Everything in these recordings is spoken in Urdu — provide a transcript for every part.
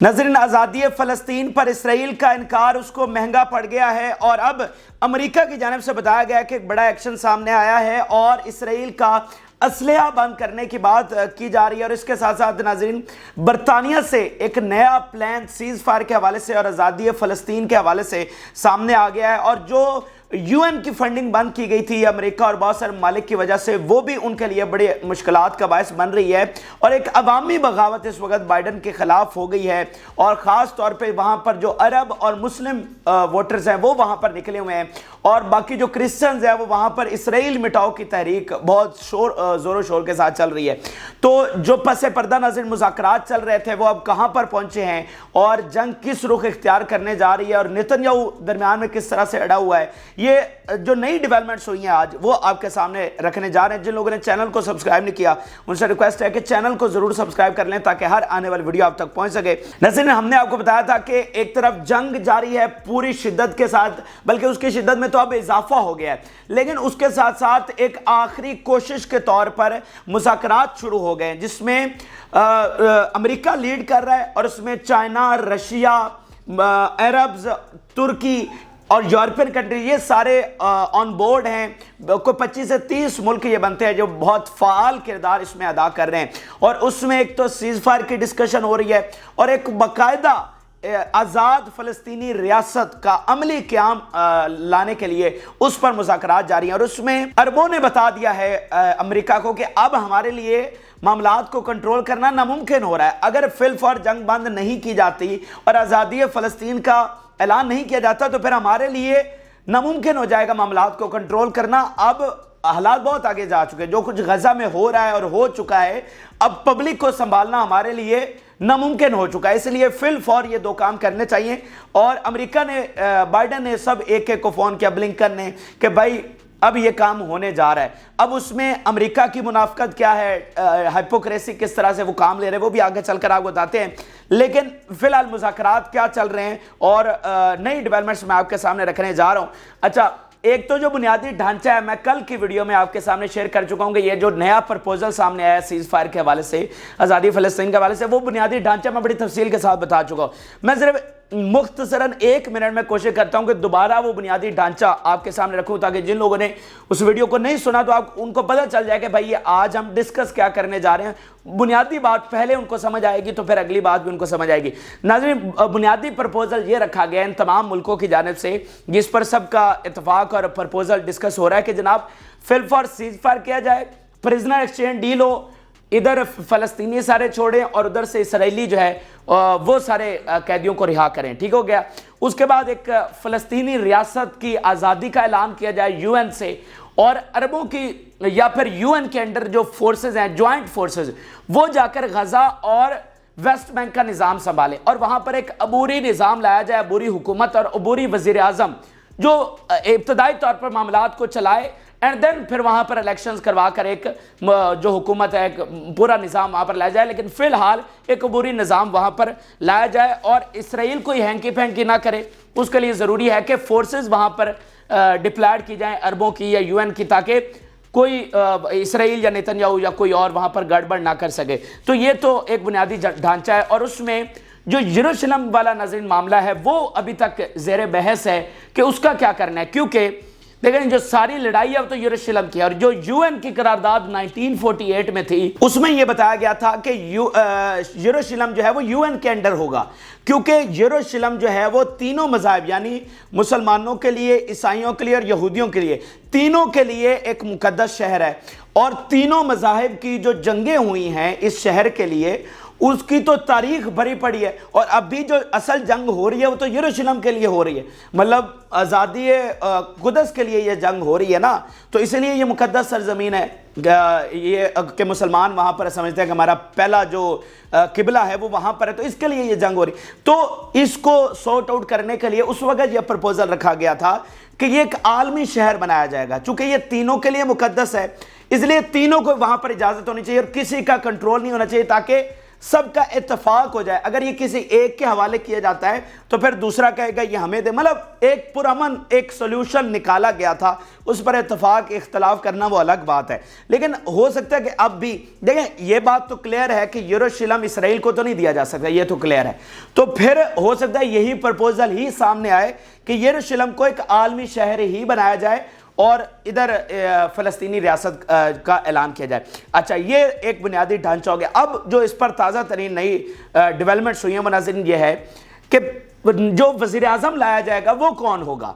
ناظرین، آزادی فلسطین پر اسرائیل کا انکار اس کو مہنگا پڑ گیا ہے اور اب امریکہ کی جانب سے بتایا گیا ہے کہ ایک بڑا ایکشن سامنے آیا ہے اور اسرائیل کا اسلحہ بند کرنے کی بات کی جا رہی ہے۔ اور اس کے ساتھ ساتھ ناظرین، برطانیہ سے ایک نیا پلان سیز فائر کے حوالے سے اور آزادی فلسطین کے حوالے سے سامنے آ گیا ہے، اور جو یو این کی فنڈنگ بند کی گئی تھی امریکہ اور بہت سارے ممالک کی وجہ سے، وہ بھی ان کے لیے بڑی مشکلات کا باعث بن رہی ہے، اور ایک عوامی بغاوت اس وقت بائیڈن کے خلاف ہو گئی ہے، اور خاص طور پہ وہاں پر جو عرب اور مسلم ووٹرز ہیں وہ وہاں پر نکلے ہوئے ہیں، اور باقی جو کرسچنز ہیں وہ وہاں پر اسرائیل مٹاؤ کی تحریک بہت زور و شور کے ساتھ چل رہی ہے۔ تو جو پس پردہ ناظرین مذاکرات چل رہے تھے وہ اب کہاں پر پہنچے ہیں اور جنگ کس رخ اختیار کرنے جا رہی ہے اور نیتنیاہو درمیان میں کس طرح سے اڑا ہوا ہے، یہ جو نئی ڈیولپمنٹس ہوئی ہیں آج وہ آپ کے سامنے رکھنے جا رہے ہیں۔ جن لوگوں نے چینل کو سبسکرائب نہیں کیا ان سے ریکویسٹ ہے کہ چینل کو ضرور سبسکرائب کر لیں تاکہ ہر آنے والی ویڈیو آپ تک پہنچ سکے۔ ناظرین، ہم نے آپ کو بتایا تھا کہ ایک طرف جنگ جاری ہے پوری شدت کے ساتھ، بلکہ اس کی شدت میں تو اب اضافہ ہو گیا ہے، لیکن اس کے ساتھ ساتھ ایک آخری کوشش کے طور پر مذاکرات شروع ہو گئے ہیں جس میں امریکہ لیڈ کر رہا ہے، اور اس میں چائنا، رشیا، عربز، ترکی اور یورپین کنٹری یہ سارے آن بورڈ ہیں۔ کوئی 25 سے 30 ملک یہ بنتے ہیں جو بہت فعال کردار اس میں ادا کر رہے ہیں، اور اس میں ایک تو سیز فائر کی ڈسکشن ہو رہی ہے اور ایک باقاعدہ آزاد فلسطینی ریاست کا عملی قیام لانے کے لیے اس پر مذاکرات جاری ہیں، اور اس میں عربوں نے بتا دیا ہے امریکہ کو کہ اب ہمارے لیے معاملات کو کنٹرول کرنا ناممکن ہو رہا ہے۔ اگر فی الفور جنگ بند نہیں کی جاتی اور آزادی فلسطین کا اعلان نہیں کیا جاتا تو پھر ہمارے لیے ناممکن ہو جائے گا معاملات کو کنٹرول کرنا۔ اب حالات بہت آگے جا چکے، جو کچھ غزہ میں ہو رہا ہے اور ہو چکا ہے، اب پبلک کو سنبھالنا ہمارے لیے ناممکن ہو چکا ہے، اس لیے فی الفور یہ دو کام کرنے چاہیے۔ اور امریکہ نے، بائیڈن نے سب ایک ایک کو فون کیا، بلنکن نے، کہ بھائی اب یہ کام ہونے جا رہا ہے۔ اب اس میں امریکہ کی منافقت کیا ہے، ہائپوکریسی کس طرح سے وہ کام لے رہے ہیں، وہ بھی آگے چل کر آپ کو بتاتے ہیں، لیکن فی الحال مذاکرات کیا چل رہے ہیں اور نئی ڈیولپمنٹس میں آپ کے سامنے رکھنے جا رہا ہوں۔ اچھا، ایک تو جو بنیادی ڈھانچہ ہے، میں کل کی ویڈیو میں آپ کے سامنے شیئر کر چکا ہوں کہ یہ جو نیا پرپوزل سامنے آیا ہے سیز فائر کے حوالے سے، آزادی فلسطین کے حوالے سے، وہ بنیادی ڈھانچہ میں بڑی تفصیل کے ساتھ بتا چکا ہوں۔ میں صرف مختصراً 1 منٹ میں کوشش کرتا ہوں کہ دوبارہ وہ بنیادی ڈھانچہ آپ کے سامنے رکھوں تاکہ جن لوگوں نے اس ویڈیو کو نہیں سنا تو آپ ان کو پتہ چل جائے کہ بھائی یہ آج ہم ڈسکس کیا کرنے جا رہے ہیں۔ بنیادی بات پہلے ان کو سمجھ آئے گی تو پھر اگلی بات بھی ان کو سمجھ آئے گی۔ ناظرین، بنیادی پرپوزل یہ رکھا گیا ہے ان تمام ملکوں کی جانب سے، جس پر سب کا اتفاق اور پرپوزل ڈسکس ہو رہا ہے کہ جناب فی الفور سیز فائر کیا جائے، پرزنر ایکسچینج ڈیل ہو، ادھر فلسطینی سارے چھوڑیں اور ادھر سے اسرائیلی جو ہے وہ سارے قیدیوں کو رہا کریں، ٹھیک ہو گیا۔ اس کے بعد ایک فلسطینی ریاست کی آزادی کا اعلان کیا جائے یو این سے، اور عربوں کی یا پھر یو این کے انڈر جو فورسز ہیں، جوائنٹ فورسز، وہ جا کر غزہ اور ویسٹ بینک کا نظام سنبھالیں اور وہاں پر ایک عبوری نظام لایا جائے، عبوری حکومت اور عبوری وزیر اعظم جو ابتدائی طور پر معاملات کو چلائے، اینڈ دین پھر وہاں پر الیکشنز کروا کر ایک جو حکومت ہے، ایک پورا نظام وہاں پر لایا جائے، لیکن فی الحال ایک عبوری نظام وہاں پر لایا جائے اور اسرائیل کوئی ہینکی پھینکی نہ کرے۔ اس کے لیے ضروری ہے کہ فورسز وہاں پر ڈپلائڈ کی جائیں، عربوں کی یا یو این کی، تاکہ کوئی اسرائیل یا نیتنیاہو یا کوئی اور وہاں پر گڑبڑ نہ کر سکے۔ تو یہ تو ایک بنیادی ڈھانچہ ہے، اور اس میں جو یروشلم والا ناظرین معاملہ ہے وہ ابھی تک زیر بحث ہے کہ اس کا کیا کرنا ہے، کیونکہ لیکن جو ساری لڑائی ہے وہ تو یروشلم کی ہے، اور جو یو این کی قرارداد 1948 میں تھی اس میں یہ بتایا گیا تھا کہ یروشلم جو ہے وہ یو این کے انڈر ہوگا، کیونکہ یروشلم جو ہے وہ تینوں مذاہب یعنی مسلمانوں کے لیے، عیسائیوں کے لیے اور یہودیوں کے لیے، تینوں کے لیے ایک مقدس شہر ہے، اور تینوں مذاہب کی جو جنگیں ہوئی ہیں اس شہر کے لیے اس کی تو تاریخ بھری پڑی ہے، اور اب بھی جو اصل جنگ ہو رہی ہے وہ تو یروشلم کے لیے ہو رہی ہے، مطلب آزادی قدس کے لیے یہ جنگ ہو رہی ہے نا، تو اس لیے یہ مقدس سرزمین ہے، یہ کہ مسلمان وہاں پر سمجھتے ہیں کہ ہمارا پہلا جو قبلہ ہے وہ وہاں پر ہے، تو اس کے لیے یہ جنگ ہو رہی ہے۔ تو اس کو سورٹ آؤٹ کرنے کے لیے اس وقت یہ پرپوزل رکھا گیا تھا کہ یہ ایک عالمی شہر بنایا جائے گا، چونکہ یہ تینوں کے لیے مقدس ہے، اس لیے تینوں کو وہاں پر اجازت ہونی چاہیے اور کسی کا کنٹرول نہیں ہونا چاہیے، تاکہ سب کا اتفاق ہو جائے. اگر یہ کسی ایک کے حوالے کیا جاتا ہے تو پھر دوسرا کہے گا یہ ہمیں دے. مطلب ایک پرامن ایک سولوشن نکالا گیا تھا, اس پر اتفاق اختلاف کرنا وہ الگ بات ہے. لیکن ہو سکتا ہے کہ اب بھی دیکھیں یہ بات تو کلیئر ہے کہ یروشلم اسرائیل کو تو نہیں دیا جا سکتا, یہ تو کلیئر ہے. تو پھر ہو سکتا ہے یہی پرپوزل ہی سامنے آئے کہ یروشلم کو ایک عالمی شہر ہی بنایا جائے اور ادھر فلسطینی ریاست کا اعلان کیا جائے. اچھا, یہ ایک بنیادی ڈھانچہ ہو گیا. اب جو اس پر تازہ ترین نئی ڈیولپمنٹس ہوئی ہیں وہ ناظرین یہ ہے کہ جو وزیر اعظم لایا جائے گا وہ کون ہوگا.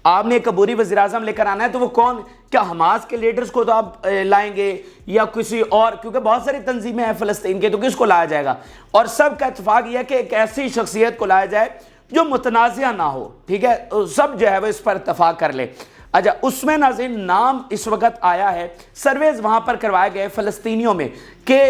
آپ نے ایک عبوری وزیر اعظم لے کر آنا ہے تو وہ کون, کیا حماس کے لیڈرز کو تو آپ لائیں گے یا کسی اور, کیونکہ بہت ساری تنظیمیں ہیں فلسطین کے, تو کس کو لایا جائے گا. اور سب کا اتفاق یہ ہے کہ ایک ایسی شخصیت کو لایا جائے جو متنازع نہ ہو. ٹھیک ہے, سب جو ہے وہ اس پر اتفاق کر لے. اچھا, اس میں ناظرین نام اس وقت آیا ہے, سرویز وہاں پر کروائے گئے فلسطینیوں میں کہ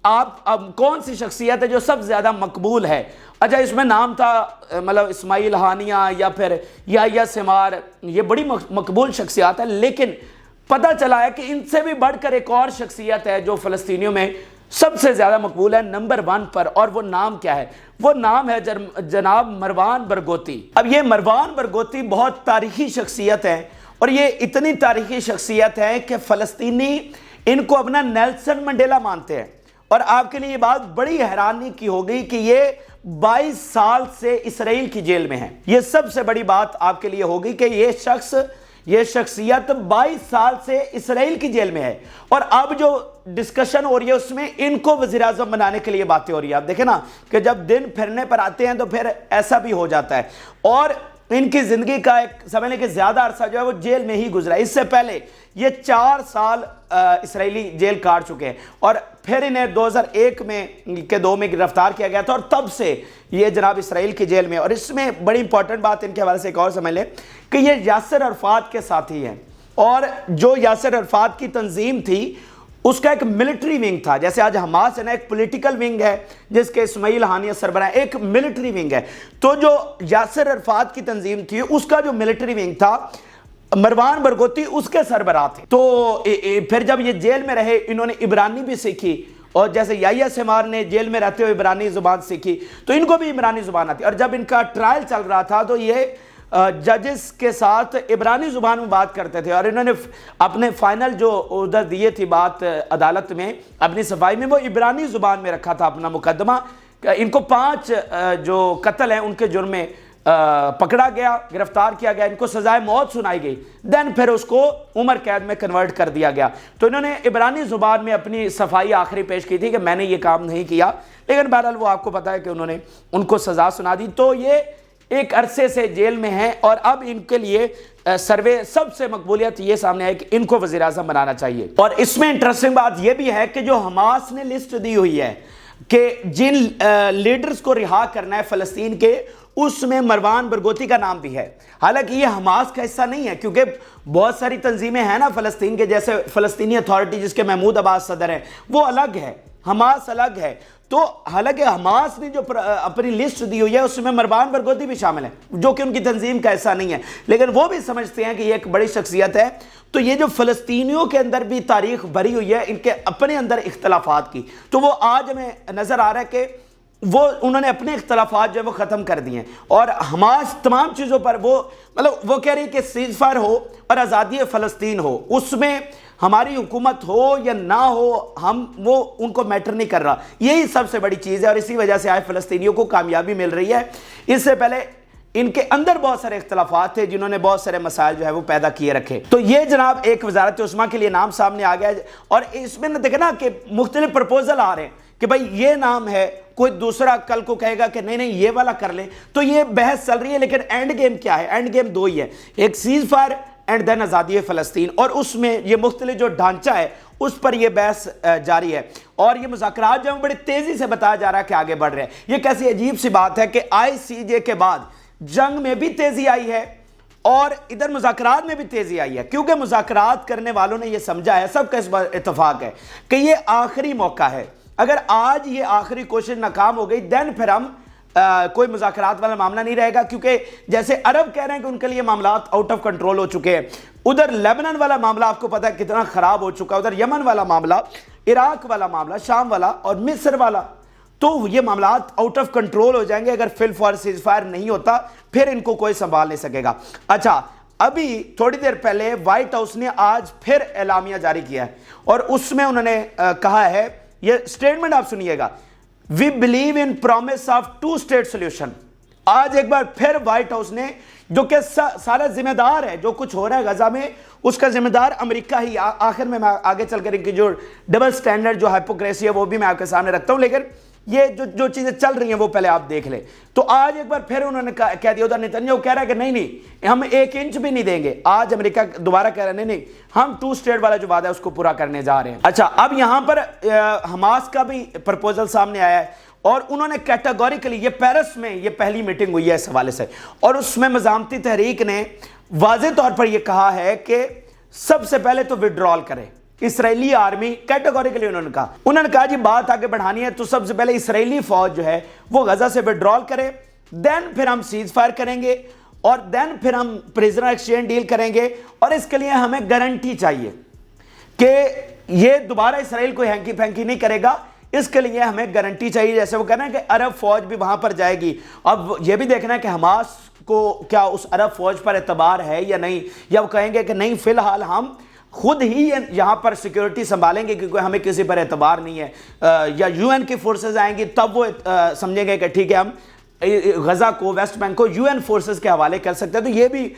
آپ اب کون سی شخصیت ہے جو سب سے زیادہ مقبول ہے. اچھا, اس میں نام تھا مطلب اسماعیل ہانیہ یا پھر یا سمار, یہ بڑی مقبول شخصیات ہے. لیکن پتہ چلا ہے کہ ان سے بھی بڑھ کر ایک اور شخصیت ہے جو فلسطینیوں میں سب سے زیادہ مقبول ہے, نمبر 1 پر. اور وہ نام کیا ہے؟ وہ نام ہے جناب مروان برغوثی. اب یہ مروان برغوثی بہت تاریخی شخصیت ہے, اور یہ اتنی تاریخی شخصیت ہے کہ فلسطینی ان کو اپنا نیلسن منڈیلا مانتے ہیں. اور آپ کے لیے یہ بات بڑی حیرانی کی ہوگی کہ یہ 22 سال سے اسرائیل کی جیل میں ہے. یہ سب سے بڑی بات آپ کے لیے ہوگی کہ یہ شخصیت 22 سال سے اسرائیل کی جیل میں ہے. اور اب جو ڈسکشن ہو رہی ہے اس میں ان کو وزیر اعظم بنانے کے لیے باتیں ہو رہی ہیں. آپ دیکھیں نا کہ جب دن پھرنے پر آتے ہیں تو پھر ایسا بھی ہو جاتا ہے. اور ان کی زندگی کا ایک سمجھ لیں کہ زیادہ عرصہ جو ہے وہ جیل میں ہی گزرا. اس سے پہلے یہ 4 سال اسرائیلی جیل کاٹ چکے ہیں, اور پھر انہیں 2001 کے 2 میں گرفتار کیا گیا تھا, اور تب سے یہ جناب اسرائیل کی جیل میں. اور اس میں بڑی امپورٹنٹ بات ان کے حوالے سے ایک اور سمجھ لیں کہ یہ یاسر عرفات کے ساتھی ہیں, اور جو یاسر عرفات کی تنظیم تھی اس کا ایک ملٹری ونگ تھا. جیسے آج حماس ہے نا, ایک پولیٹیکل ونگ ہے جس کے اسماعیل ہانیہ سربراہ, ایک ملٹری ونگ ہے. تو جو یاسر عرفات کی تنظیم تھی اس کا جو ملٹری ونگ تھا مروان برغوثی اس کے سربراہ تھے. تو پھر جب یہ جیل میں رہے انہوں نے عبرانی بھی سیکھی, اور جیسے یحییٰ سمار نے جیل میں رہتے ہوئے عبرانی زبان سیکھی تو ان کو بھی عبرانی زبان آتی. اور جب ان کا ٹرائل چل رہا تھا تو یہ ججز کے ساتھ عبرانی زبان میں بات کرتے تھے, اور انہوں نے اپنے فائنل جو ادھر دیے تھی بات عدالت میں اپنی صفائی میں, وہ عبرانی زبان میں رکھا تھا اپنا مقدمہ. ان کو 5 جو قتل ہیں ان کے جرم میں پکڑا گیا, گرفتار کیا گیا, ان کو سزائے موت سنائی گئی, دین پھر اس کو عمر قید میں کنورٹ کر دیا گیا. تو انہوں نے عبرانی زبان میں اپنی صفائی آخری پیش کی تھی کہ میں نے یہ کام نہیں کیا, لیکن بہرحال وہ آپ کو پتا ہے کہ انہوں نے ان کو سزا سنا دی. تو یہ ایک عرصے سے جیل میں ہیں, اور اب ان کے لیے سروے سب سے مقبولیت یہ سامنے ہے کہ ان کو وزیر اعظم بنانا چاہیے. اور اس میں انٹرسٹنگ بات یہ بھی ہے کہ جو حماس نے لسٹ دی ہوئی ہے کہ جن لیڈرز کو رہا کرنا ہے فلسطین کے, اس میں مروان برغوثی کا نام بھی ہے. حالانکہ یہ حماس کا حصہ نہیں ہے, کیونکہ بہت ساری تنظیمیں ہیں نا فلسطین کے, جیسے فلسطینی اتھارٹی جس کے محمود عباس صدر ہیں, وہ الگ ہے, حماس الگ ہے. تو حالانکہ حماس نے جو اپنی لسٹ دی ہوئی ہے اس میں مروان برغوثی بھی شامل ہے جو کہ ان کی تنظیم کا ایسا نہیں ہے, لیکن وہ بھی سمجھتے ہیں کہ یہ ایک بڑی شخصیت ہے. تو یہ جو فلسطینیوں کے اندر بھی تاریخ بھری ہوئی ہے ان کے اپنے اندر اختلافات کی, تو وہ آج ہمیں نظر آ رہا ہے کہ وہ انہوں نے اپنے اختلافات جو ہے وہ ختم کر دیے ہیں. اور حماس تمام چیزوں پر وہ کہہ رہی ہے کہ سیز فائر ہو اور آزادی فلسطین ہو, اس میں ہماری حکومت ہو یا نہ ہو وہ ان کو میٹر نہیں کر رہا. یہی سب سے بڑی چیز ہے, اور اسی وجہ سے آج فلسطینیوں کو کامیابی مل رہی ہے. اس سے پہلے ان کے اندر بہت سارے اختلافات تھے جنہوں نے بہت سارے مسائل جو ہے وہ پیدا کیے رکھے. تو یہ جناب ایک وزارت عظمیٰ کے لیے نام سامنے آ گیا, اور اس میں دیکھیں نا کہ مختلف پرپوزل آ رہے ہیں کہ بھائی یہ نام ہے, کوئی دوسرا کل کو کہے گا کہ نہیں یہ والا کر لیں. تو یہ بحث چل رہی ہے, لیکن اینڈ گیم کیا ہے؟ اینڈ گیم 2 ہی ہے, ایک سیز فائر اینڈ دین آزادی فلسطین. اور اس میں یہ مختلف جو ڈھانچہ ہے اس پر یہ بحث جاری ہے, اور یہ مذاکرات جو ہیں بڑی تیزی سے بتایا جا رہا ہے کہ آگے بڑھ رہے ہیں. یہ کیسی عجیب سی بات ہے کہ ICJ کے بعد جنگ میں بھی تیزی آئی ہے اور ادھر مذاکرات میں بھی تیزی آئی ہے, کیونکہ مذاکرات کرنے والوں نے یہ سمجھا ہے, سب کا اس بات اتفاق ہے کہ یہ آخری موقع ہے. اگر آج یہ آخری کوشش ناکام ہو گئی دین پھر ہم کوئی مذاکرات والا معاملہ نہیں رہے گا, کیونکہ جیسے عرب کہہ رہے ہیں کہ ان کے لیے معاملات آؤٹ آف کنٹرول ہو چکے ہیں, ادھر لیبنان والا معاملہ آپ کو پتا ہے کتنا خراب ہو چکا ہے, ادھر یمن والا معاملہ, عراق والا معاملہ, شام والا اور مصر والا, تو یہ معاملات آؤٹ آف کنٹرول ہو جائیں گے اگر فی الفور سیز فائر نہیں ہوتا، پھر ان کو کوئی سنبھال نہیں سکے گا۔ اچھا، ابھی تھوڑی دیر پہلے وائٹ ہاؤس نے آج پھر اعلامیہ جاری کیا ہے، اور اس میں انہوں نے کہا ہے، یہ سٹیٹمنٹ آپ سنیے گا، we believe in promise of two state solution. آج ایک بار پھر وائٹ ہاؤس نے، جو کہ سارا ذمہ دار ہے جو کچھ ہو رہا ہے غزہ میں، اس کا ذمہ دار امریکہ ہی۔ آخر میں آگے چل کر ان کی جو ڈبل سٹینڈرڈ، جو ہائپوکریسی ہے، وہ بھی میں آپ کے سامنے رکھتا ہوں، لیکن یہ جو چیزیں چل رہی ہیں وہ پہلے آپ دیکھ لیں۔ تو آج ایک بار پھر انہوں نے کہہ دیا، ادھر نتنیاہو کہہ رہا ہے کہ نہیں ہم 1 انچ بھی نہیں دیں گے۔ آج امریکہ دوبارہ کہہ رہا ہے نہیں ہم 2 اسٹیٹ والا جو وعدہ ہے اس کو پورا کرنے جا رہے ہیں۔ اچھا، اب یہاں پر حماس کا بھی پرپوزل سامنے آیا ہے، اور انہوں نے کیٹیگوریکلی، یہ پیرس میں یہ پہلی میٹنگ ہوئی ہے اس حوالے سے، اور اس میں مزاحمتی تحریک نے واضح طور پر یہ کہا ہے کہ سب سے پہلے تو وڈرال کرے اسرائیلی آرمی، کیٹیگوریکلی انہوں نے کہا جی بات آگے بڑھانی ہے تو سب سے پہلے اسرائیلی فوج جو ہے وہ غزہ سے وڈرال کرے، دین پھر ہم سیز فائر کریں گے، اور دین پھر ہم پریزنر ایکسچینج ڈیل کریں گے، اور اس کے لیے ہمیں گارنٹی چاہیے کہ یہ دوبارہ اسرائیل کوئی ہینکی پھینکی نہیں کرے گا، اس کے لیے ہمیں گارنٹی چاہیے۔ جیسے وہ کہنا ہے کہ عرب فوج بھی وہاں پر جائے گی، اب یہ بھی دیکھنا ہے کہ حماس کو کیا اس عرب فوج پر اعتبار ہے یا نہیں، یا وہ کہیں گے کہ نہیں فی الحال ہم خود ہی یہاں پر سیکیورٹی سنبھالیں گے کیونکہ ہمیں کسی پر اعتبار نہیں ہے، یا یو این کی فورسز آئیں گی تب وہ سمجھیں گے کہ ٹھیک ہے ہم غزہ کو، ویسٹ بینک کو یو این فورسز کے حوالے کر سکتے ہیں۔ تو یہ بھی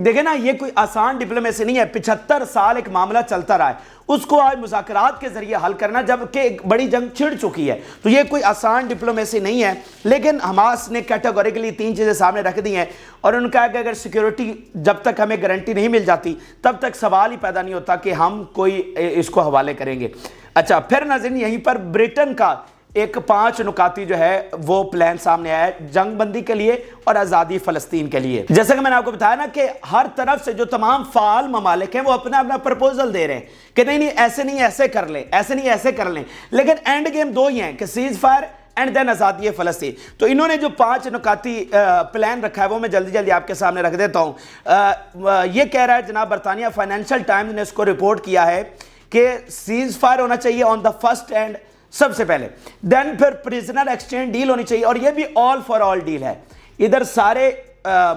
دیکھیں نا، یہ کوئی آسان ڈپلومیسی نہیں ہے، 75 سال ایک معاملہ چلتا رہا ہے، اس کو آج مذاکرات کے ذریعے حل کرنا، جبکہ ایک بڑی جنگ چھڑ چکی ہے، تو یہ کوئی آسان ڈپلومیسی نہیں ہے۔ لیکن حماس نے کیٹیگوریکلی 3 چیزیں سامنے رکھ دی ہیں، اور انہوں نے کہا کہ اگر سیکیورٹی جب تک ہمیں گارنٹی نہیں مل جاتی تب تک سوال ہی پیدا نہیں ہوتا کہ ہم کوئی اس کو حوالے کریں گے۔ اچھا، پھر ناظرین یہیں پر برٹن کا ایک 5 نکاتی جو ہے وہ پلان سامنے آیا ہے جنگ بندی کے لیے اور آزادی فلسطین کے لیے۔ جیسا کہ میں نے آپ کو بتایا نا کہ ہر طرف سے جو تمام فعال ممالک ہیں وہ اپنا پرپوزل دے رہے ہیں کہ نہیں ایسے نہیں ایسے کر لیں، ایسے نہیں ایسے کر لیں، لیکن اینڈ گیم 2 ہی ہیں کہ سیز فائر اینڈ دین آزادی فلسطین۔ تو انہوں نے جو 5 نکاتی پلان رکھا ہے وہ میں جلدی آپ کے سامنے رکھ دیتا ہوں۔ یہ کہہ رہا ہے جناب برطانیہ فائنینشل ٹائمز نے اس کو رپورٹ کیا ہے کہ سیز فائر ہونا چاہیے آن دا فرسٹ اینڈ، سب سے پہلے، دین پھر پریزنر ایکسچینج ڈیل ہونی چاہیے، اور یہ بھی آل فار آل ڈیل ہے، ادھر سارے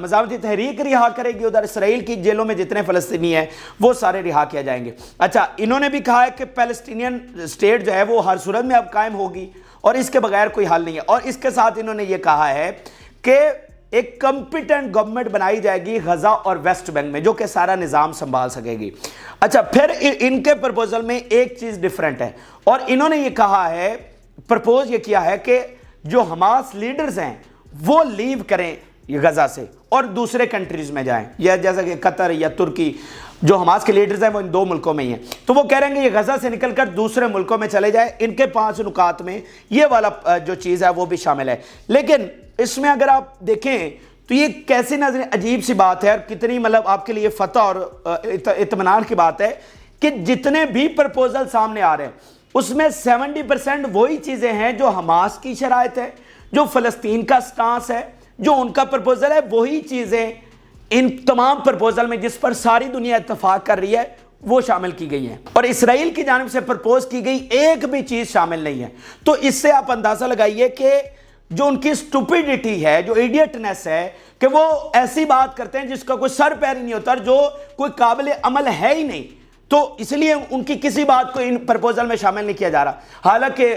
مزاحمتی تحریک رہا کرے گی، ادھر اسرائیل کی جیلوں میں جتنے فلسطینی ہیں وہ سارے رہا کیا جائیں گے۔ اچھا، انہوں نے بھی کہا ہے کہ پیلسٹینین اسٹیٹ جو ہے وہ ہر صورت میں اب قائم ہوگی، اور اس کے بغیر کوئی حل نہیں ہے، اور اس کے ساتھ انہوں نے یہ کہا ہے کہ ایک کمپیٹنٹ گورنمنٹ بنائی جائے گی غزہ اور ویسٹ بینک میں، جو کہ سارا نظام سنبھال سکے گی۔ اچھا، پھر ان کے پرپوزل میں ایک چیز ڈیفرنٹ ہے، اور انہوں نے یہ کہا ہے، پرپوز یہ کیا ہے کہ جو حماس لیڈرز ہیں وہ لیو کریں غزہ سے اور دوسرے کنٹریز میں جائیں، یا جیسا کہ قطر یا ترکی، جو حماس کے لیڈرز ہیں وہ ان 2 ملکوں میں ہی ہیں، تو وہ کہہ رہے ہیں کہ یہ غزہ سے نکل کر دوسرے ملکوں میں چلے جائیں۔ ان کے 5 نکات میں یہ والا جو چیز ہے وہ بھی شامل ہے، لیکن اس میں اگر آپ دیکھیں تو یہ کیسے نظر عجیب سی بات ہے، اور کتنی مطلب آپ کے لیے فتح اور اطمینان کی بات ہے کہ جتنے بھی پرپوزل سامنے آ رہے ہیں اس میں 70% وہی چیزیں ہیں جو حماس کی شرائط ہے، جو فلسطین کا سٹانس ہے، جو ان کا پرپوزل ہے، وہی چیزیں ان تمام پرپوزل میں جس پر ساری دنیا اتفاق کر رہی ہے وہ شامل کی گئی ہیں، اور اسرائیل کی جانب سے پرپوز کی گئی ایک بھی چیز شامل نہیں ہے۔ تو اس سے آپ اندازہ لگائیے کہ جو ان کی سٹوپیڈیٹی ہے، جو ایڈیٹنس ہے، کہ وہ ایسی بات کرتے ہیں جس کا کوئی سر پیر ہی نہیں ہوتا، اور جو کوئی قابل عمل ہے ہی نہیں، تو اس لیے ان کی کسی بات کو ان پرپوزل میں شامل نہیں کیا جا رہا، حالانکہ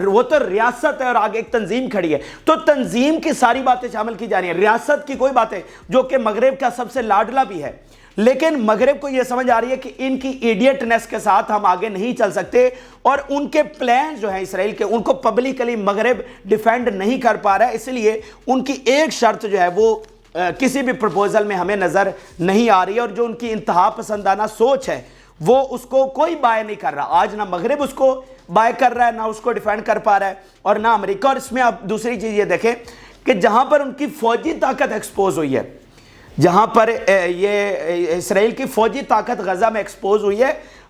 وہ تو ریاست ہے اور آگے ایک تنظیم کھڑی ہے، تو تنظیم کی ساری باتیں شامل کی جا رہی ہیں، ریاست کی کوئی باتیں، جو کہ مغرب کا سب سے لاڈلا بھی ہے، لیکن مغرب کو یہ سمجھ آ رہی ہے کہ ان کی ایڈیٹنس کے ساتھ ہم آگے نہیں چل سکتے، اور ان کے پلان جو ہیں اسرائیل کے، ان کو پبلکلی مغرب ڈیفینڈ نہیں کر پا رہا ہے، اس لیے ان کی ایک شرط جو ہے وہ کسی بھی پرپوزل میں ہمیں نظر نہیں آ رہی ہے، اور جو ان کی انتہا پسندانہ سوچ ہے وہ اس کو کوئی بائے نہیں کر رہا۔ آج نہ مغرب اس کو بائے کر رہا ہے، نہ اس کو ڈیفینڈ کر پا رہا ہے، اور نہ امریکہ۔ اور اس میں آپ دوسری چیز یہ دیکھیں کہ جہاں پر ان کی فوجی طاقت ایکسپوز ہوئی ہے، جہاں پر یہ اسرائیل کی فوجی طاقت غزہ میں ایکسپوز ہوئی ہے،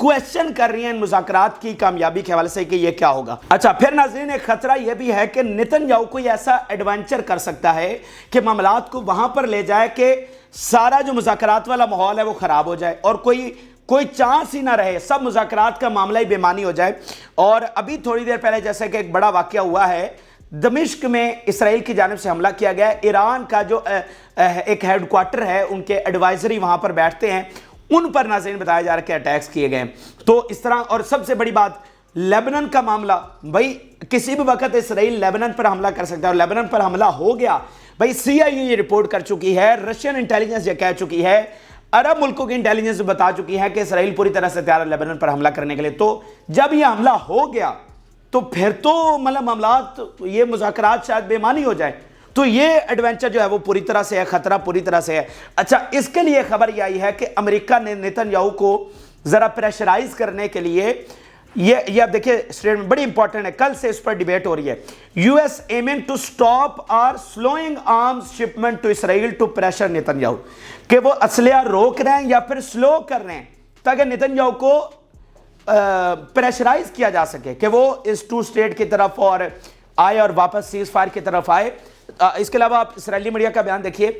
کویسچن کر رہی ہیں ان مذاکرات کی کامیابی کے حوالے سے کہ یہ کیا ہوگا۔ اچھا پھر ناظرین ایک خطرہ یہ بھی ہے کہ نتن یاہو کوئی ایسا ایڈونچر کر سکتا ہے کہ معاملات کو وہاں پر لے جائے کہ سارا جو مذاکرات والا ماحول ہے وہ خراب ہو جائے اور کوئی چانس ہی نہ رہے، سب مذاکرات کا معاملہ ہی بے معنی ہو جائے۔ اور ابھی تھوڑی دیر پہلے جیسے کہ ایک بڑا واقعہ ہوا ہے، دمشق میں اسرائیل کی جانب سے حملہ کیا گیا ہے۔ ایران کا جو ایک ہیڈ کوارٹر ہے، ان کے ایڈوائزری وہاں پر بیٹھتے ہیں، ان پر ناظرین بتایا جا رہا ہے کہ اٹیکس کیے گئے ہیں۔ تو اس طرح، اور سب سے بڑی بات لیبنن کا معاملہ، بھائی کسی بھی وقت اسرائیل لیبنن پر حملہ کر سکتا ہے، اور لیبنن پر حملہ ہو گیا، بھائی سی آئی اے یہ رپورٹ کر چکی ہے، رشین انٹیلیجنس یہ کہہ چکی ہے، عرب ملکوں کی انٹیلیجنس بتا چکی ہے کہ اسرائیل پوری طرح سے تیار ہے لیبنن پر حملہ کرنے کے لیے۔ تو جب یہ حملہ ہو گیا تو پھر تو مطلب معاملات، یہ مذاکرات شاید بے معنی ہو جائے۔ تو یہ ایڈونچر جو ہے وہ پوری طرح سے ہے، خطرہ پوری طرح سے ہے۔ اچھا اس کے لیے خبر یہ آئی ہے کہ امریکہ نے نتن یاہو کو ذرا پریشرائز کرنے کے لیے یہ اب دیکھیں اسٹیٹمنٹ بڑی امپورٹنٹ ہے، کل سے اس پر ڈیبیٹ ہو رہی ہے۔ U S aiming to stop اور slowing arms shipment to Israel to pressure Netanyahu, کہ وہ اسلحہ روک رہے ہیں یا پھر سلو کر رہے ہیں تاکہ نتن یاہو کو پریشرائز کیا جا سکے کہ وہ اس ٹو سٹیٹ کی طرف اور آئے اور واپس سیز فائر کی طرف آئے۔ اس کے علاوہ آپ اسرائیلی میڈیا کا بیان دیکھیے،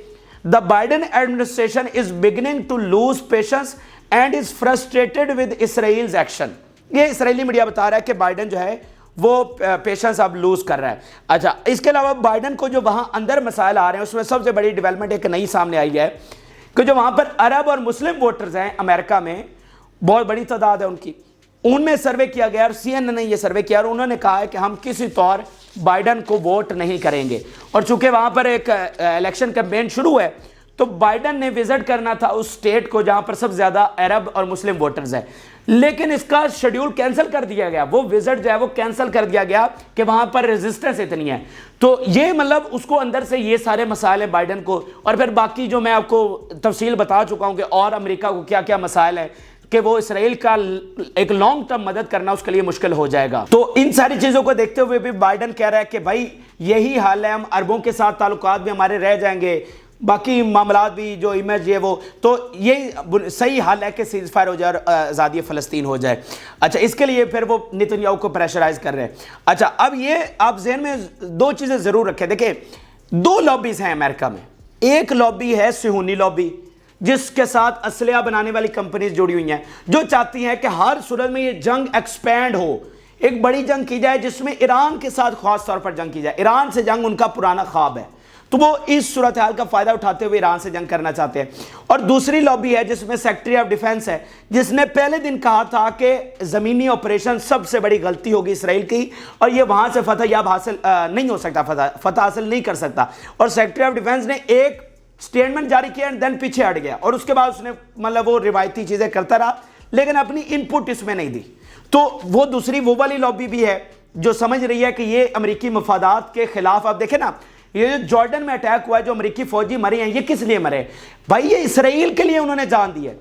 The Biden administration is beginning to lose patience and is frustrated with Israel's action۔ یہ اسرائیلی میڈیا بتا رہا ہے کہ بائیڈن جو ہے وہ پیشنس اب لوز کر رہا ہے۔ اچھا اس کے علاوہ بائیڈن کو جو وہاں اندر مسائل آ رہے ہیں، اس میں سب سے بڑی ڈیولپمنٹ ایک نئی سامنے آئی ہے کہ جو وہاں پر عرب اور مسلم ووٹرز ہیں امریکہ میں، بہت بڑی تعداد ہے ان کی، ان میں سروے کیا گیا اور سی این این نے یہ سروے کیا اور انہوں نے کہا ہے کہ ہم کسی طور بائیڈن کو ووٹ نہیں کریں گے۔ اور چونکہ وہاں پر ایک الیکشن کیمپین شروع ہے تو بائیڈن نے وزٹ کرنا تھا اس سٹیٹ کو جہاں پر سب سے زیادہ عرب اور مسلم ووٹرز ہیں، لیکن اس کا شیڈیول کینسل کر دیا گیا، وہ وزٹ جو ہے وہ کینسل کر دیا گیا کہ وہاں پر ریزسٹنس اتنی ہے۔ تو یہ مطلب اس کو اندر سے یہ سارے مسائل ہیں بائیڈن کو، اور پھر باقی جو میں آپ کو تفصیل بتا چکا ہوں کہ اور امریکہ کو کیا کیا مسائل ہیں کہ وہ اسرائیل کا ایک لانگ ٹرم مدد کرنا اس کے لیے مشکل ہو جائے گا۔ تو ان ساری چیزوں کو دیکھتے ہوئے بھی بائیڈن کہہ رہا ہے کہ بھائی یہی حال ہے، ہم عربوں کے ساتھ تعلقات بھی ہمارے رہ جائیں گے، باقی معاملات بھی جو امیج یہ وہ، تو یہی صحیح حال ہے کہ سیز فائر ہو جائے اور آزادی فلسطین ہو جائے۔ اچھا اس کے لیے پھر وہ نتن یاہو کو پریشرائز کر رہے ہیں۔ اچھا اب یہ آپ ذہن میں دو چیزیں ضرور رکھیں، دیکھیں دو لابیز ہیں امریکہ میں، ایک لابی ہے صہیونی لابی جس کے ساتھ اسلحہ بنانے والی کمپنیز جڑی ہوئی ہیں، جو چاہتی ہیں کہ ہر صورت میں یہ جنگ ایکسپینڈ ہو، ایک بڑی جنگ کی جائے جس میں ایران کے ساتھ خاص طور پر جنگ کی جائے۔ ایران سے جنگ ان کا پرانا خواب ہے، تو وہ اس صورتحال کا فائدہ اٹھاتے ہوئے ایران سے جنگ کرنا چاہتے ہیں۔ اور دوسری لابی ہے جس میں سیکٹری آف ڈیفنس ہے، جس نے پہلے دن کہا تھا کہ زمینی آپریشن سب سے بڑی غلطی ہوگی اسرائیل کی اور یہ وہاں سے فتح یاب حاصل نہیں ہو سکتا، فتح حاصل نہیں کر سکتا۔ اور سیکٹری آف ڈیفنس نے ایک سٹیٹمنٹ جاری کیا اینڈ دین پیچھے ہٹ گیا، اور اس کے بعد اس نے مطلب وہ روایتی چیزیں کرتا رہا لیکن اپنی ان پٹ اس میں نہیں دی۔ تو وہ دوسری وہ والی لابی بھی ہے جو سمجھ رہی ہے کہ یہ امریکی مفادات کے خلاف۔ آپ دیکھیں نا یہ جو جارڈن میں اٹیک ہوا ہے، جو امریکی فوجی مرے ہیں، یہ کس لیے مرے؟ بھائی یہ اسرائیل کے لیے انہوں نے جان دی ہے،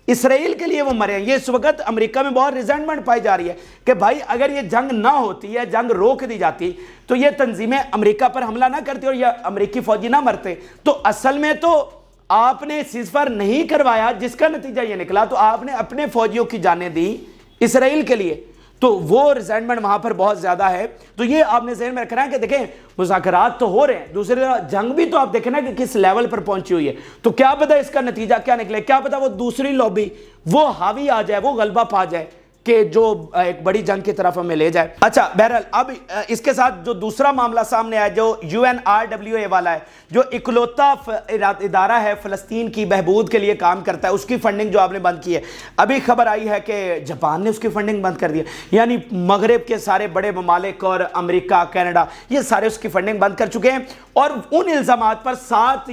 اسرائیل کے لیے وہ مرے ہیں۔ یہ اس وقت امریکہ میں بہت ریزنٹمنٹ پائی جا رہی ہے کہ بھائی اگر یہ جنگ نہ ہوتی ہے، جنگ روک دی جاتی تو یہ تنظیمیں امریکہ پر حملہ نہ کرتی اور یہ امریکی فوجی نہ مرتے۔ تو اصل میں تو آپ نے سیز فائر نہیں کروایا، جس کا نتیجہ یہ نکلا تو آپ نے اپنے فوجیوں کی جانیں دی اسرائیل کے لیے، تو وہ ریزنٹمنٹ وہاں پر بہت زیادہ ہے۔ تو یہ آپ نے ذہن میں رکھنا ہے کہ دیکھیں مذاکرات تو ہو رہے ہیں، دوسری طرف جنگ بھی تو آپ دیکھیں نا کہ کس لیول پر پہنچی ہوئی ہے، تو کیا پتہ اس کا نتیجہ کیا نکلے، کیا پتہ وہ دوسری لابی وہ حاوی آ جائے، وہ غلبہ پا جائے کہ جو ایک بڑی جنگ کی طرف ہمیں لے جائے۔ اچھا بہرحال اب اس کے ساتھ جو دوسرا معاملہ سامنے آیا جو UNRWA والا ہے، جو اکلوتا ادارہ ہے فلسطین کی بہبود کے لیے کام کرتا ہے، اس کی فنڈنگ جو آپ نے بند کی ہے۔ ابھی خبر آئی ہے کہ جاپان نے اس کی فنڈنگ بند کر دی ہے، یعنی مغرب کے سارے بڑے ممالک اور امریکہ، کینیڈا، یہ سارے اس کی فنڈنگ بند کر چکے ہیں، اور ان الزامات پر 7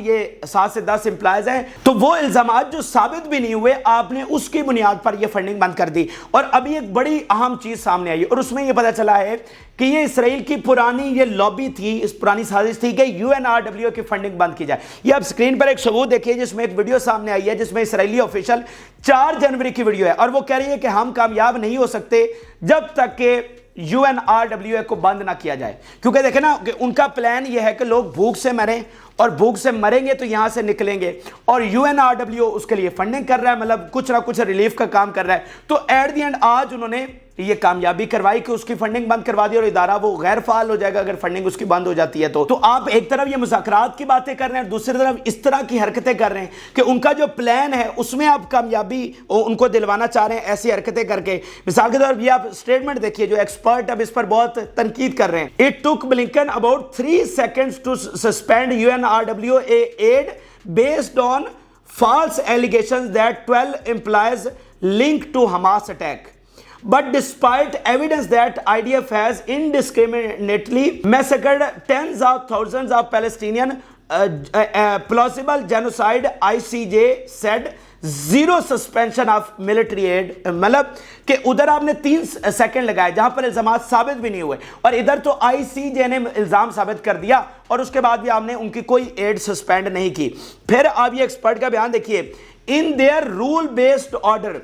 سے 10 امپلائز ہیں، تو وہ الزامات جو ثابت بھی نہیں ہوئے آپ نے اس کی بنیاد پر یہ فنڈنگ بند کر دی۔ اور ابھی ایک بڑی اہم چیز سامنے آئی اور اس میں یہ پتہ چلا ہے کہ یہ اسرائیل کی پرانی یہ لابی تھی، اس پرانی سازش تھی کہ UNRWA کی فنڈنگ بند کی جائے۔ یہ آپ سکرین پر ایک ثبوت دیکھیے جس میں ایک ویڈیو سامنے آئی ہے جس میں اسرائیلی آفیشل 4 جنوری کی ویڈیو ہے، اور وہ کہہ رہی ہے کہ ہم کامیاب نہیں ہو سکتے جب تک کہ UNRWA کو بند نہ کیا جائے، کیونکہ دیکھیں نا کہ ان کا پلان یہ ہے کہ لوگ بھوک سے مریں اور بھوک سے مریں گے تو یہاں سے نکلیں گے، اور UNRWA اس کے لیے فنڈنگ کر رہا ہے، مطلب کچھ نہ کچھ ریلیف کا کام کر رہا ہے۔ تو ایٹ دی اینڈ آج انہوں نے یہ کامیابی کروائی کہ اس کی فنڈنگ بند کروا دی، اور ادارہ وہ غیر فعال ہو جائے گا اگر فنڈنگ اس کی بند ہو جاتی ہے تو آپ ایک طرف یہ مذاکرات کی باتیں کر رہے ہیں، دوسری طرف اس طرح کی حرکتیں کر رہے ہیں کہ ان کا جو پلان ہے اس میں آپ کامیابی ان کو دلوانا چاہ رہے ہیں ایسی حرکتیں کر کے۔ مثال کے طور پر یہ آپ سٹیٹمنٹ دیکھیے، جو ایکسپرٹ اب اس پر بہت تنقید کر رہے ہیں۔ It took Blinken about 3 seconds to suspend UNRWA aid based on false allegations that 12 employees linked to Hamas attack. But despite evidence that IDF has indiscriminately massacred tens of thousands of Palestinian plausible genocide, ICJ said zero suspension of military aid. مطلب کہ ادھر آپ نے 3 سیکنڈ لگائے جہاں پر الزامات ثابت بھی نہیں ہوئے، اور ادھر تو ICJ نے الزام ثابت کر دیا اور اس کے بعد بھی آپ نے ان کی کوئی ایڈ سسپینڈ نہیں کی۔ پھر آپ یہ ایکسپرٹ کا بیان دیکھیے، in their rule based order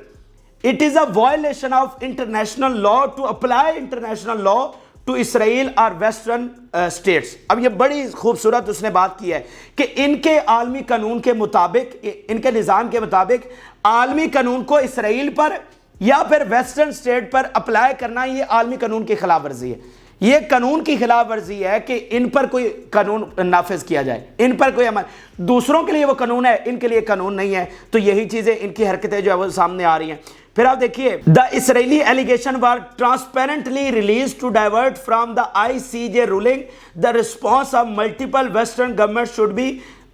it is a violation of international law to apply international law to Israel or western states۔ اب یہ بڑی خوبصورت اس نے بات کی ہے کہ ان کے عالمی قانون کے مطابق، ان کے نظام کے مطابق عالمی قانون کو اسرائیل پر یا پھر ویسٹرن سٹیٹ پر اپلائی کرنا یہ عالمی قانون کی خلاف ورزی ہے۔ یہ قانون کی خلاف ورزی ہے کہ ان پر کوئی قانون نافذ کیا جائے، ان پر کوئی عمل، دوسروں کے لیے وہ قانون ہے، ان کے لیے قانون نہیں ہے۔ تو یہی چیزیں ان کی حرکتیں جو ہے وہ سامنے آ رہی ہیں۔ پھر آپ دیکھیے، the Israeli allegation were transparently released to divert from the ICJ ruling. The response of multiple Western governments should be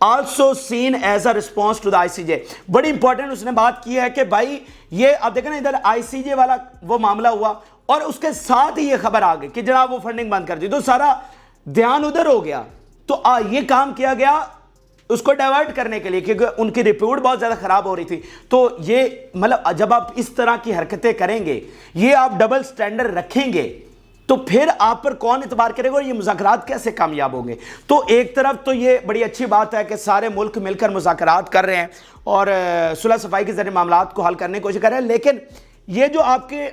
also seen as a response to the ICJ۔ بڑی امپورٹنٹ اس نے بات کی ہے کہ بھائی یہ آپ دیکھیں نا، ادھر ICJ والا وہ معاملہ ہوا اور اس کے ساتھ ہی یہ خبر آ گئی کہ جناب وہ فنڈنگ بند کر دی، تو سارا دھیان ادھر ہو گیا۔ تو یہ کام کیا گیا اس کو ڈائیورٹ کرنے کے لیے، کیونکہ ان کی رپورٹ بہت زیادہ خراب ہو رہی تھی۔ تو یہ مطلب جب آپ اس طرح کی حرکتیں کریں گے، یہ آپ ڈبل سٹینڈرڈ رکھیں گے، تو پھر آپ پر کون اعتبار کرے گا اور یہ مذاکرات کیسے کامیاب ہوں گے؟ تو ایک طرف تو یہ بڑی اچھی بات ہے کہ سارے ملک مل کر مذاکرات کر رہے ہیں اور صلح صفائی کے ذریعے معاملات کو حل کرنے کی کوشش کر رہے ہیں، لیکن یہ جو آپ کے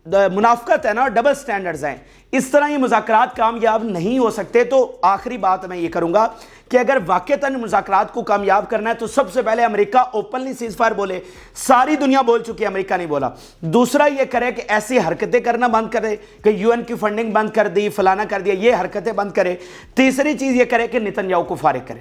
منافقت ہے نا، ڈبل سٹینڈرڈز ہیں، اس طرح یہ مذاکرات کامیاب نہیں ہو سکتے۔ تو آخری بات میں یہ کروں گا کہ اگر واقعتاً مذاکرات کو کامیاب کرنا ہے تو سب سے پہلے امریکہ اوپنلی سیز فائر بولے، ساری دنیا بول چکی ہے، امریکہ نہیں بولا۔ دوسرا یہ کرے کہ ایسی حرکتیں کرنا بند کرے کہ UN کی فنڈنگ بند کر دی، فلانا کر دیا، یہ حرکتیں بند کرے۔ تیسری چیز یہ کرے کہ نتنیاہو کو فارغ کرے۔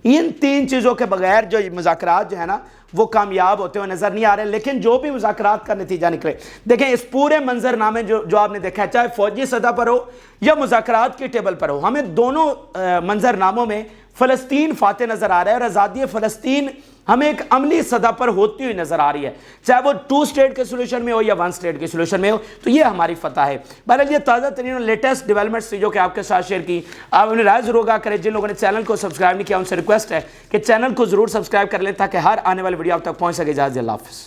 ان 3 چیزوں کے بغیر جو مذاکرات جو ہے نا وہ کامیاب ہوتے ہوئے نظر نہیں آ رہے۔ لیکن جو بھی مذاکرات کا نتیجہ نکلے، دیکھیں اس پورے منظر نامے جو آپ نے دیکھا ہے، چاہے فوجی سطح پر ہو یا مذاکرات کی ٹیبل پر ہو، ہمیں دونوں منظر ناموں میں فلسطین فاتح نظر آ رہا ہے، اور آزادی فلسطین ہمیں ایک عملی سطح پر ہوتی ہوئی نظر آ رہی ہے، چاہے وہ 2 اسٹیٹ کے سولوشن میں ہو یا 1 اسٹیٹ کے سولوشن میں ہو۔ تو یہ ہماری فتح ہے۔ بہرحال یہ تازہ ترین اور لیٹسٹ ڈیولپمنٹس تھی جو کہ آپ کے ساتھ شیئر کی۔ آپ اپنی رائے ضرور آگاہ کریں۔ جن لوگوں نے چینل کو سبسکرائب نہیں کیا ان سے ریکویسٹ ہے کہ چینل کو ضرور سبسکرائب کر لیں تاکہ ہر آنے والی ویڈیو آپ تک پہنچ سکے۔ اجازت اللہ حافظ۔